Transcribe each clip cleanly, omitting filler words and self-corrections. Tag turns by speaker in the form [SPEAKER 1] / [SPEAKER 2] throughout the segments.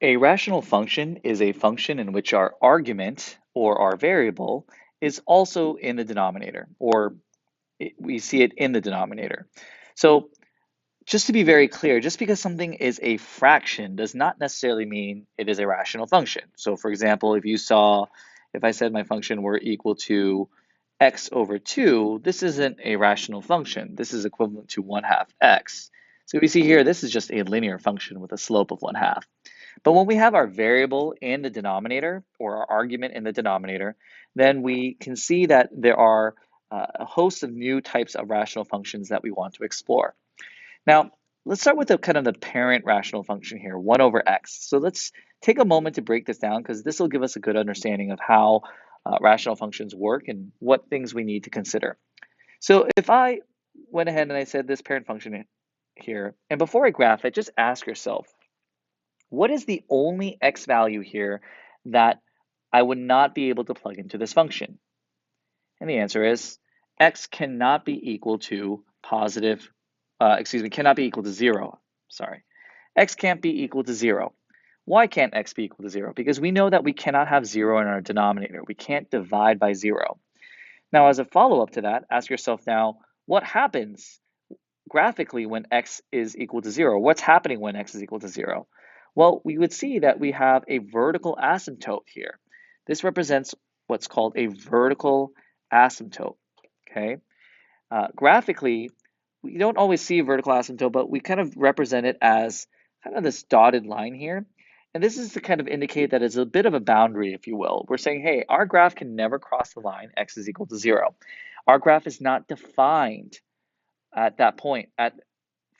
[SPEAKER 1] A rational function is a function in which our argument or our variable is also in the denominator, or we see it in the denominator. So just to be very clear, just because something is a fraction does not necessarily mean it is a rational function. So for example, if I said my function were equal to x over 2, this isn't a rational function. This is equivalent to 1/2 x. So we see here, this is just a linear function with a slope of 1/2. But when we have our variable in the denominator, or our argument in the denominator, then we can see that there are a host of new types of rational functions that we want to explore. Now, let's start with the kind of the parent rational function here, 1 over x. So let's take a moment to break this down because this will give us a good understanding of how rational functions work and what things we need to consider. So if I went ahead and I said this parent function here, and before I graph it, just ask yourself, what is the only x value here that I would not be able to plug into this function? And the answer is x cannot be equal to cannot be equal to 0. Sorry. X can't be equal to 0. Why can't x be equal to 0? Because we know that we cannot have 0 in our denominator. We can't divide by 0. Now, as a follow-up to that, ask yourself now, what happens graphically when x is equal to 0? What's happening when x is equal to 0? Well, we would see that we have a vertical asymptote here. This represents what's called a vertical asymptote, okay? Graphically, we don't always see a vertical asymptote, but we kind of represent it as kind of this dotted line here. And this is to kind of indicate that it's a bit of a boundary, if you will. We're saying, hey, our graph can never cross the line x is equal to 0. Our graph is not defined at that point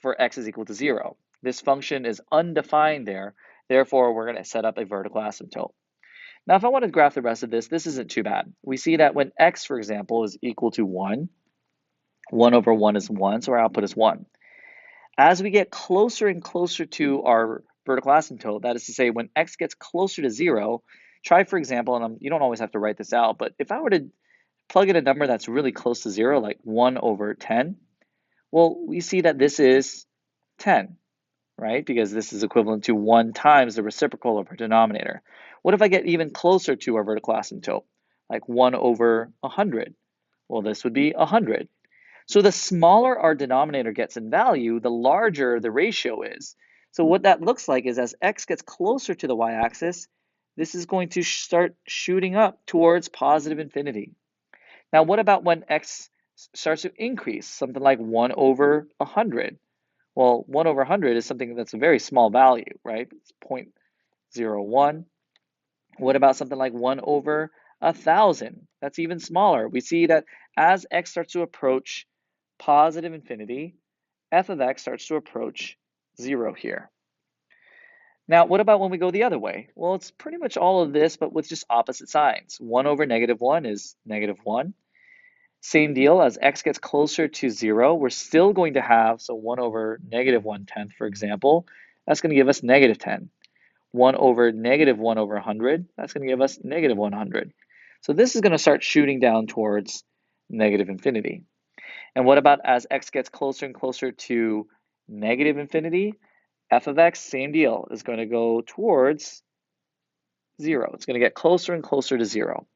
[SPEAKER 1] for x is equal to 0. This function is undefined there. Therefore, we're going to set up a vertical asymptote. Now, if I want to graph the rest of this isn't too bad. We see that when x, for example, is equal to 1, 1 over 1 is 1, so our output is 1. As we get closer and closer to our vertical asymptote, that is to say, when x gets closer to 0, try, for example, and you don't always have to write this out, but if I were to plug in a number that's really close to 0, like 1 over 10, well, we see that this is 10, right? Because this is equivalent to 1 times the reciprocal of our denominator. What if I get even closer to our vertical asymptote, like 1 over 100? Well, this would be 100. So the smaller our denominator gets in value, the larger the ratio is. So what that looks like is as x gets closer to the y-axis, this is going to start shooting up towards positive infinity. Now, what about when x starts to increase, something like 1 over 100? Well, 1 over 100 is something that's a very small value, right? It's 0.01. What about something like 1 over 1,000? That's even smaller. We see that as x starts to approach positive infinity, f of x starts to approach 0 here. Now, what about when we go the other way? Well, it's pretty much all of this, but with just opposite signs. 1 over -1 is -1. Same deal, as x gets closer to 0, we're still going to have, so 1 over -1/10, for example, that's going to give us -10. 1 over -1 over 100, that's going to give us -100. So this is going to start shooting down towards negative infinity. And what about as x gets closer and closer to negative infinity? F of x, same deal, is going to go towards 0. It's going to get closer and closer to 0.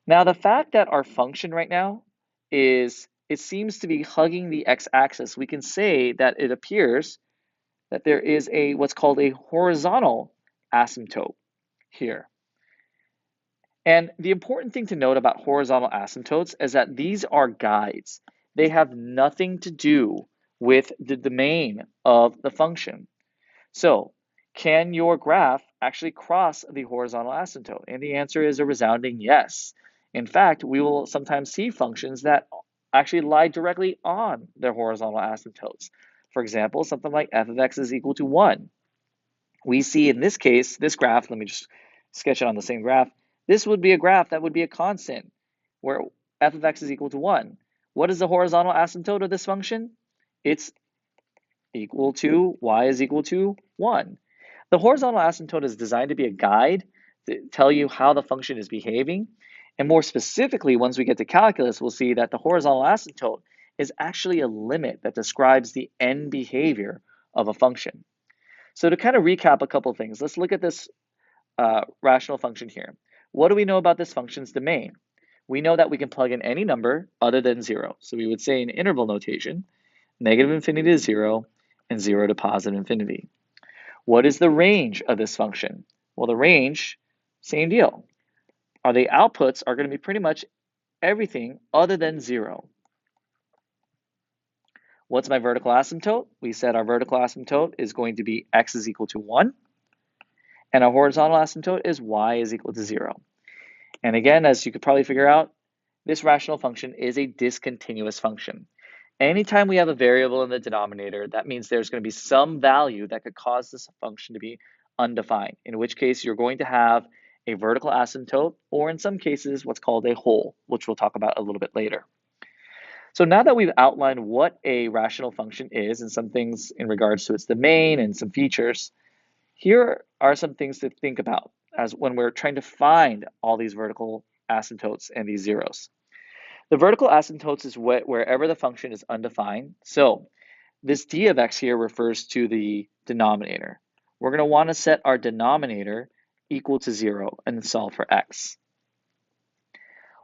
[SPEAKER 1] Now, the fact that our function right now it seems to be hugging the x-axis, we can say that it appears that there is what's called a horizontal asymptote here. And the important thing to note about horizontal asymptotes is that these are guides. They have nothing to do with the domain of the function. So, can your graph actually cross the horizontal asymptote? And the answer is a resounding yes. In fact, we will sometimes see functions that actually lie directly on their horizontal asymptotes. For example, something like f of x is equal to 1. We see in this case, this graph, let me just sketch it on the same graph. This would be a graph that would be a constant where f of x is equal to 1. What is the horizontal asymptote of this function? It's equal to y is equal to 1. The horizontal asymptote is designed to be a guide to tell you how the function is behaving. And more specifically, once we get to calculus, we'll see that the horizontal asymptote is actually a limit that describes the end behavior of a function. So to kind of recap a couple things, let's look at this rational function here. What do we know about this function's domain? We know that we can plug in any number other than 0. So we would say in interval notation, negative infinity to 0 and 0 to positive infinity. What is the range of this function? Well, the range, same deal. The outputs are going to be pretty much everything other than 0. What's my vertical asymptote? We said our vertical asymptote is going to be x is equal to 1, and our horizontal asymptote is y is equal to 0. And again, as you could probably figure out, this rational function is a discontinuous function. Anytime we have a variable in the denominator, that means there's going to be some value that could cause this function to be undefined, in which case you're going to have a vertical asymptote, or in some cases, what's called a hole, which we'll talk about a little bit later. So now that we've outlined what a rational function is and some things in regards to its domain and some features, here are some things to think about as when we're trying to find all these vertical asymptotes and these zeros. The vertical asymptotes is wherever the function is undefined. So this d of x here refers to the denominator. We're going to want to set our denominator equal to 0 and solve for x.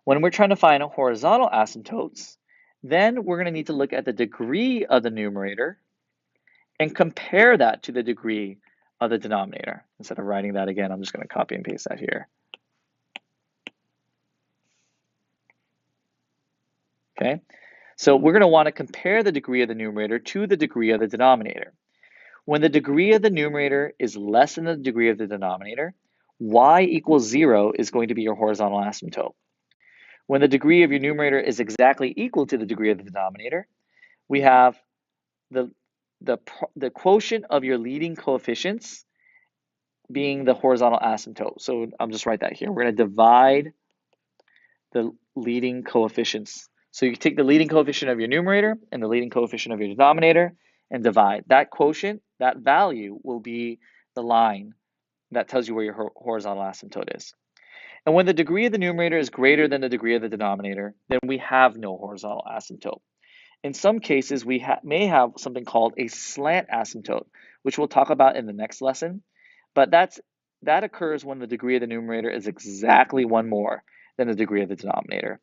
[SPEAKER 1] When we're trying to find horizontal asymptotes, then we're going to need to look at the degree of the numerator and compare that to the degree of the denominator. Instead of writing that again, I'm just going to copy and paste that here. Okay, so we're going to want to compare the degree of the numerator to the degree of the denominator. When the degree of the numerator is less than the degree of the denominator, y equals 0 is going to be your horizontal asymptote. When the degree of your numerator is exactly equal to the degree of the denominator, we have the quotient of your leading coefficients being the horizontal asymptote. So I'll just write that here. We're going to divide the leading coefficients. So you take the leading coefficient of your numerator and the leading coefficient of your denominator and divide. That quotient, that value, will be the line that tells you where your horizontal asymptote is. And when the degree of the numerator is greater than the degree of the denominator, then we have no horizontal asymptote. In some cases, we may have something called a slant asymptote, which we'll talk about in the next lesson. But that occurs when the degree of the numerator is exactly one more than the degree of the denominator.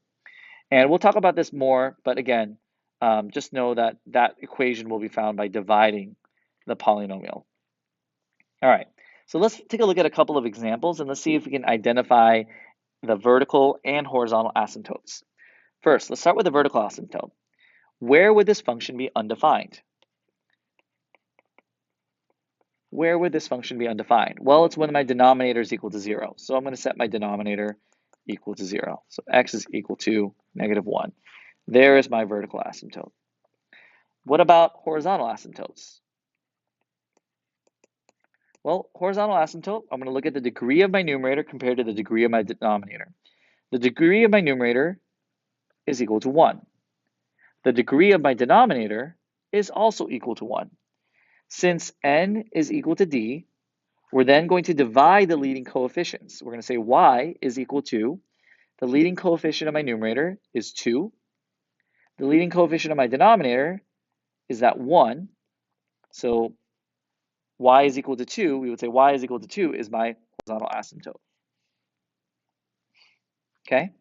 [SPEAKER 1] And we'll talk about this more, but again, just know that that equation will be found by dividing the polynomial. All right, so let's take a look at a couple of examples and let's see if we can identify the vertical and horizontal asymptotes. First, let's start with the vertical asymptote. Where would this function be undefined? Where would this function be undefined? Well, it's when my denominator is equal to 0. So I'm going to set my denominator equal to 0. So x is equal to -1. There is my vertical asymptote. What about horizontal asymptotes? Well, horizontal asymptote, I'm going to look at the degree of my numerator compared to the degree of my denominator. The degree of my numerator is equal to 1. The degree of my denominator is also equal to 1. Since n is equal to d, we're then going to divide the leading coefficients. We're going to say y is equal to, the leading coefficient of my numerator is 2. The leading coefficient of my denominator is that 1. So y is equal to 2. We would say y is equal to 2 is my horizontal asymptote. Okay?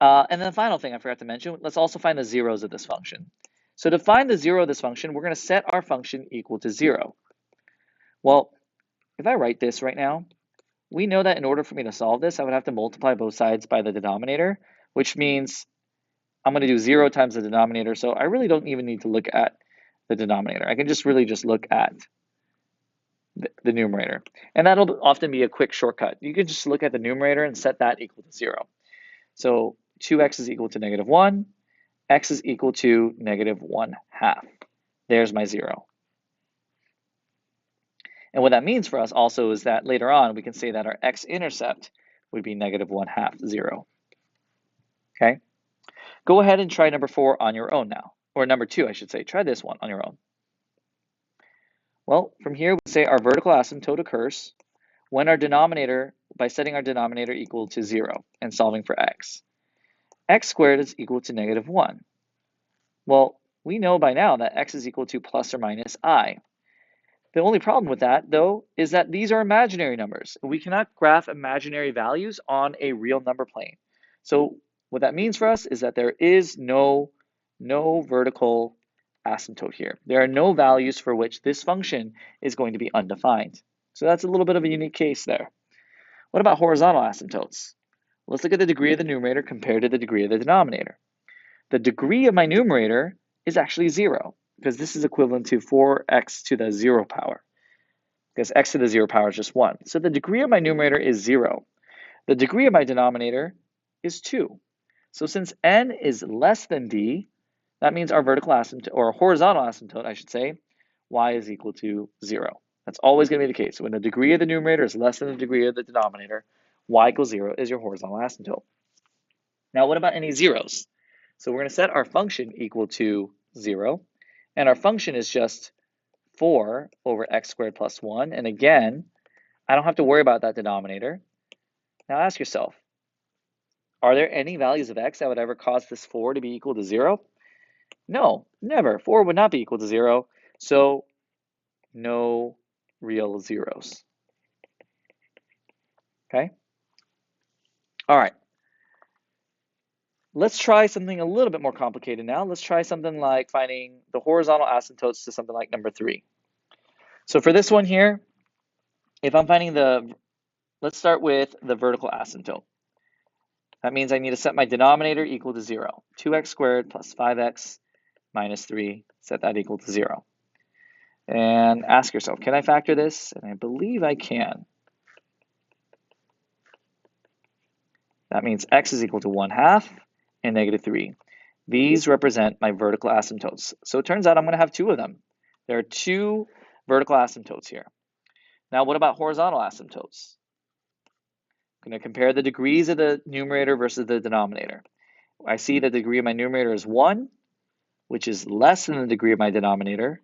[SPEAKER 1] And then the final thing I forgot to mention, let's also find the zeros of this function. So to find the zero of this function, we're going to set our function equal to 0. Well, if I write this right now, we know that in order for me to solve this, I would have to multiply both sides by the denominator, which means I'm going to do 0 times the denominator. So I really don't even need to look at the denominator. I can just really just look at the numerator. And that'll often be a quick shortcut. You can just look at the numerator and set that equal to 0. So 2x is equal to -1. X is equal to -1/2. There's my 0. And what that means for us also is that later on, we can say that our x-intercept would be -1/2, 0. Okay? Go ahead and try number 4 on your own now. Or number 2, I should say. Try this one on your own. Well, from here, we say our vertical asymptote occurs when our denominator, by setting our denominator equal to 0 and solving for x. X squared is equal to -1. Well, we know by now that x is equal to plus or minus I. The only problem with that, though, is that these are imaginary numbers. We cannot graph imaginary values on a real number plane. So what that means for us is that there is no vertical asymptote here. There are no values for which this function is going to be undefined. So that's a little bit of a unique case there. What about horizontal asymptotes? Let's look at the degree of the numerator compared to the degree of the denominator. The degree of my numerator is actually 0, because this is equivalent to 4x to the 0 power, because x to the 0 power is just 1. So the degree of my numerator is 0. The degree of my denominator is 2. So since n is less than d, that means our vertical asymptote, or horizontal asymptote, I should say, y is equal to 0. That's always going to be the case. When the degree of the numerator is less than the degree of the denominator, y equals 0 is your horizontal asymptote. Now, what about any zeros? So we're going to set our function equal to 0, and our function is just 4 over x squared plus 1. And again, I don't have to worry about that denominator. Now ask yourself, are there any values of x that would ever cause this 4 to be equal to 0? No, never. 4 would not be equal to 0, so no real zeros. Okay? All right. Let's try something a little bit more complicated now. Let's try something like finding the horizontal asymptotes to something like number 3. So for this one here, if I'm finding let's start with the vertical asymptote. That means I need to set my denominator equal to 0. 2x squared plus 5x minus 3, set that equal to 0. And ask yourself, can I factor this? And I believe I can. That means x is equal to 1/2 and negative 3. These represent my vertical asymptotes. So it turns out I'm going to have 2 of them. There are 2 vertical asymptotes here. Now, what about horizontal asymptotes? I'm going to compare the degrees of the numerator versus the denominator. I see the degree of my numerator is 1, which is less than the degree of my denominator.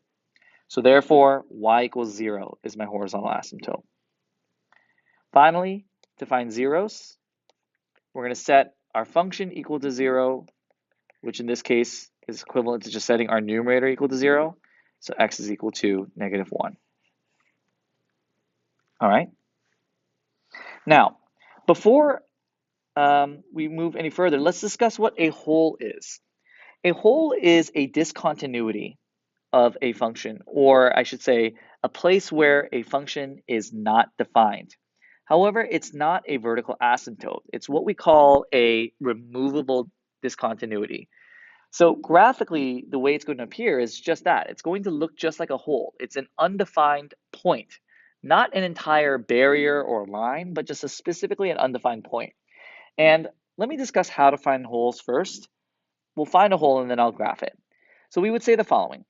[SPEAKER 1] So therefore, y equals 0 is my horizontal asymptote. Finally, to find zeros, we're going to set our function equal to 0, which in this case is equivalent to just setting our numerator equal to 0. So x is equal to negative 1. All right. Now, before we move any further, let's discuss what a hole is. A hole is a discontinuity of a function, or I should say, a place where a function is not defined. However, it's not a vertical asymptote. It's what we call a removable discontinuity. So graphically, the way it's going to appear is just that. It's going to look just like a hole. It's an undefined point, not an entire barrier or line, but just specifically an undefined point. And let me discuss how to find holes first. We'll find a hole and then I'll graph it. So we would say the following.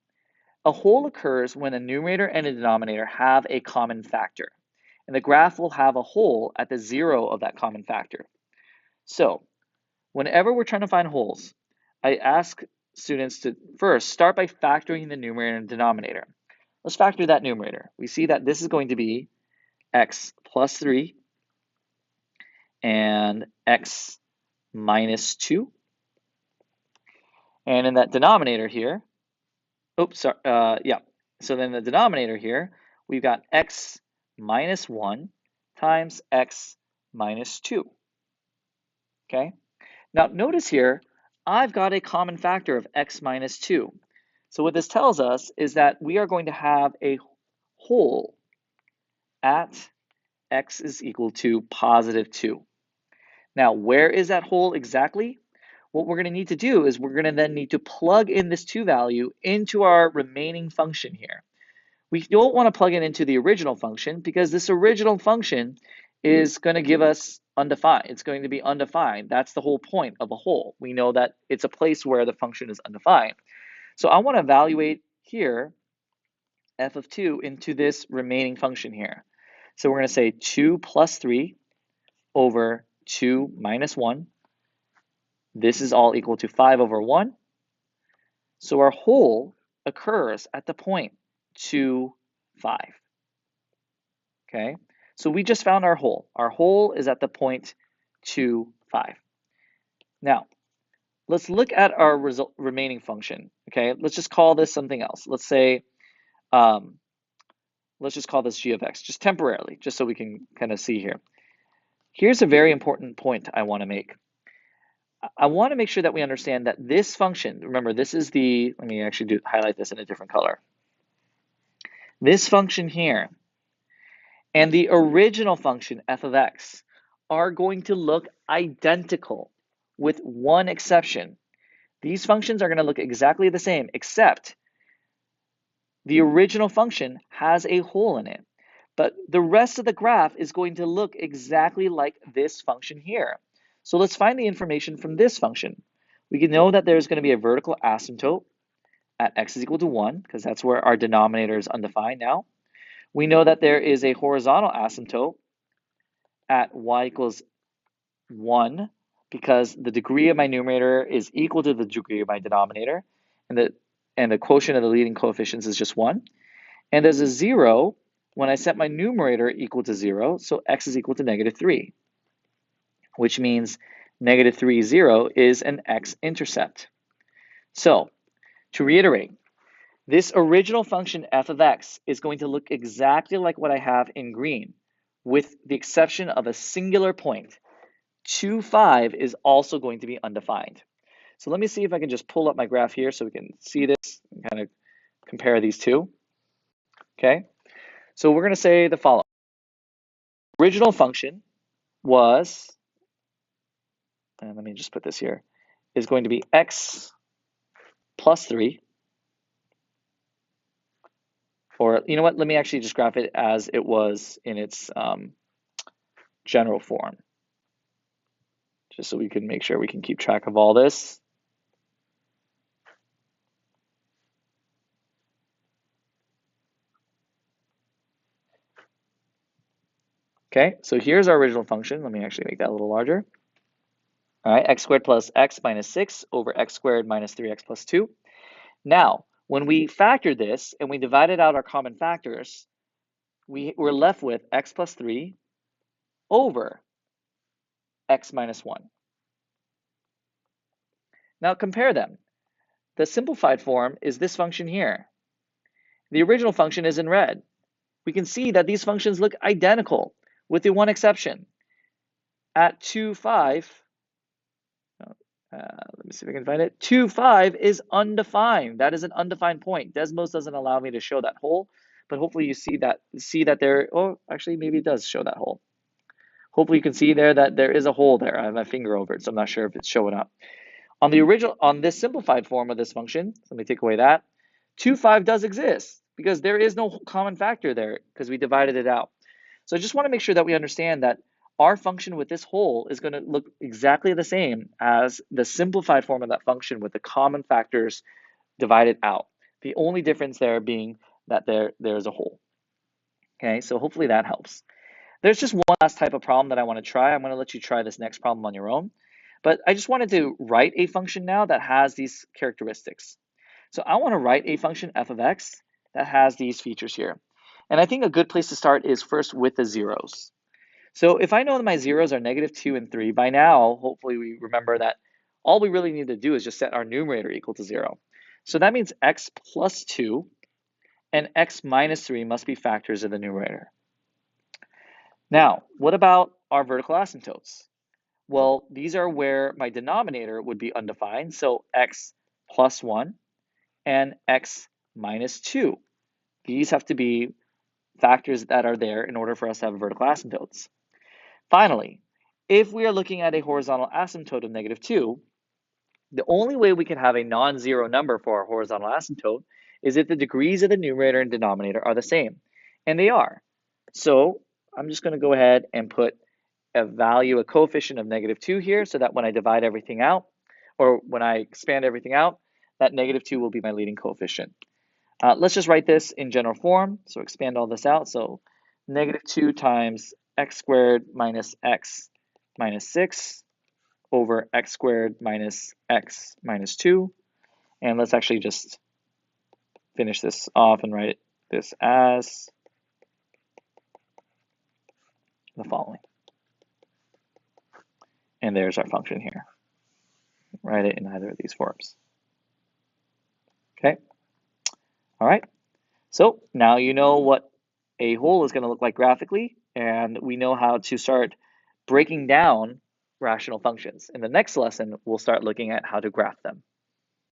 [SPEAKER 1] A hole occurs when a numerator and a denominator have a common factor. And the graph will have a hole at the 0 of that common factor. So whenever we're trying to find holes, I ask students to first start by factoring the numerator and denominator. Let's factor that numerator. We see that this is going to be x plus 3 and x minus 2. And in that denominator here, oops, sorry, yeah. So then the denominator here, we've got x minus 1 times x minus 2. Okay? Now notice here, I've got a common factor of x minus 2. So what this tells us is that we are going to have a hole at x is equal to positive 2. Now, where is that hole exactly? What we're going to need to do is we're going to then need to plug in this 2 value into our remaining function here. We don't want to plug it into the original function because this original function is going to give us undefined. It's going to be undefined. That's the whole point of a hole. We know that it's a place where the function is undefined. So I want to evaluate here f of 2 into this remaining function here. So we're going to say 2 plus 3 over 2 minus 1. This is all equal to 5 over 1. So our hole occurs at the point 2, 5. Okay, so we just found our hole. Our hole is at the point 2, 5. Now, let's look at our remaining function. Okay, let's just call this something else. Let's say let's just call this g of x, just temporarily, just so we can kind of see here. Here's a very important point I want to make. I want to make sure that we understand that this function, remember this is the, let me actually highlight this in a different color. This function here and the original function f of x are going to look identical with one exception. These functions are going to look exactly the same, except the original function has a hole in it. But the rest of the graph is going to look exactly like this function here. So let's find the information from this function. We can know that there's going to be a vertical asymptote at x is equal to 1, because that's where our denominator is undefined now. We know that there is a horizontal asymptote at y equals 1, because the degree of my numerator is equal to the degree of my denominator, and the quotient of the leading coefficients is just 1. And there's a 0 when I set my numerator equal to 0, so x is equal to -3, which means -3, 0 is an x-intercept. So, to reiterate, this original function f of x is going to look exactly like what I have in green, with the exception of a singular point. 2, 5 is also going to be undefined. So let me see if I can just pull up my graph here so we can see this and kind of compare these two. Okay, so we're going to say the following. Original function was, and let me just put this here, is going to be x plus 3. Or, you know what, let me actually just graph it as it was in its general form, just so we can make sure we can keep track of all this. Okay, so here's our original function. Let me actually make that a little larger. All right, x squared plus x minus 6 over x squared minus 3x plus 2. Now, when we factored this and we divided out our common factors, we're left with x plus 3 over x minus 1. Now compare them. The simplified form is this function here. The original function is in red. We can see that these functions look identical, with the one exception. At 2, 5, let me see if I can find it. 2, 5 is undefined. That is an undefined point. Desmos doesn't allow me to show that hole, but hopefully you see that there, oh, actually maybe it does show that hole. Hopefully you can see there that there is a hole there. I have my finger over it, so I'm not sure if it's showing up. On this simplified form of this function, so let me take away that, 2, 5 does exist because there is no common factor there because we divided it out. So I just want to make sure that we understand that our function with this hole is going to look exactly the same as the simplified form of that function with the common factors divided out. The only difference there being that there's a hole. Okay, so hopefully that helps. There's just one last type of problem that I want to try. I'm going to let you try this next problem on your own. But I just wanted to write a function now that has these characteristics. So I want to write a function f of x that has these features here. And I think a good place to start is first with the zeros. So if I know that my zeros are -2 and 3, by now, hopefully we remember that all we really need to do is just set our numerator equal to 0. So that means x plus 2 and x minus 3 must be factors of the numerator. Now, what about our vertical asymptotes? Well, these are where my denominator would be undefined, so x plus 1 and x minus 2. These have to be factors that are there in order for us to have vertical asymptotes. Finally, if we are looking at a horizontal asymptote of -2, the only way we can have a non-zero number for our horizontal asymptote is if the degrees of the numerator and denominator are the same, and they are. So I'm just going to go ahead and put a coefficient of -2 here, so that when I divide everything out, or when I expand everything out, that -2 will be my leading coefficient. Let's just write this in general form. So expand all this out. So -2 times x squared minus x minus 6 over x squared minus x minus 2. And let's actually just finish this off and write this as the following. And there's our function here. Write it in either of these forms. Okay. All right. So now you know what a whole is going to look like graphically, and we know how to start breaking down rational functions. In the next lesson, we'll start looking at how to graph them.